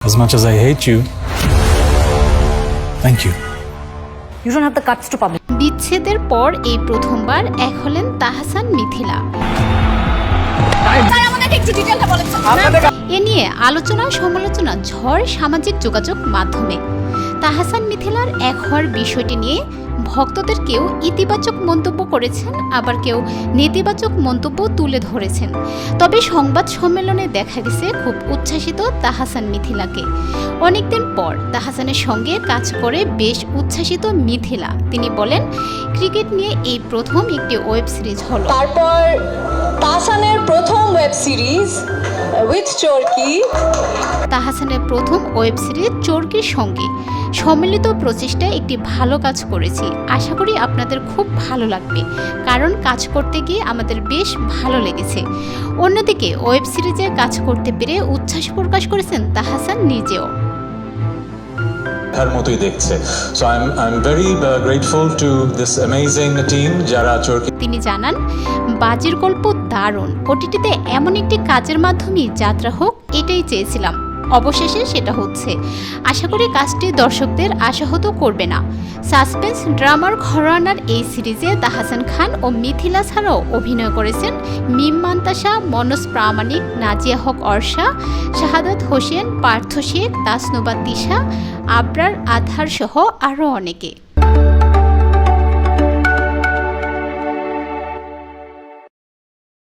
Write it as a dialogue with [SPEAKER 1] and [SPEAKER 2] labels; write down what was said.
[SPEAKER 1] As much as I hate you, thank you.
[SPEAKER 2] You don't have the guts to publish.
[SPEAKER 3] বিচ্ছেদের পর এই প্রথমবার এক হলেন তাহসান মিথিলা। এ নিয়ে আলোচনা সমালোচনা ঝড় সামাজিক যোগাযোগ মাধ্যমে। তাহসান মিথিলার এক হওয়ার বিষয়টি নিয়ে ভক্তদের কেউ ইতিবাচক মন্তব্য করেছেন, আবার কেউ নেতিবাচক মন্তব্য তুলে ধরেছেন। তবে সংবাদ সম্মেলনে দেখা গেছে খুব উচ্ছ্বাসিত তাহসান মিথিলাকে। অনেকদিন পর তাহসানের সঙ্গে কাজ করে বেশ উচ্ছ্বাসিত মিথিলা। তিনি বলেন, ক্রিকেট নিয়ে এই প্রথম একটি ওয়েব সিরিজ হলো।
[SPEAKER 4] তারপর তাহসানের প্রথম ওয়েব সিরিজ উইথ চরকি।
[SPEAKER 3] তাহসানের প্রথম ওয়েব সিরিজ চরকির সঙ্গে সম্মিলিত প্রচেষ্টায় একটি ভালো কাজ করেছি। আশা করি আপনাদের খুব ভালো লাগবে, কারণ কাজ করতে গিয়ে আমাদের বেশ ভালো লেগেছে। অন্যদিকে ওয়েব সিরিজে কাজ করতে পেরে উচ্ছ্বাস প্রকাশ করেছেন তাহসান নিজেও।
[SPEAKER 5] তার মতোই দেখছে। So I am very grateful to this amazing team যারা চরকি।
[SPEAKER 3] তিনি জানান, বাজির গল্প দারুণ। ওটিটিতে এমন একটি কাজের মাধ্যমে যাত্রা হোক, এটাই চেয়েছিলাম। অবশেষে সেটা হচ্ছে। আশা করি কাজটি দর্শকদের আশাহত করবে না। সাসপেন্স ড্রামার ঘরানার এই সিরিজে তাহসান খান ও মিথিলা ছাড়াও অভিনয় করেছেন মিম মান্তাসা, মনোজ প্রামাণিক, নাজিয়া হক অর্ষা, শাহাদাত হোসেন, পার্থ শেখ, তাসনুবা তিশা, আবরার আধার সহ আরও অনেকে।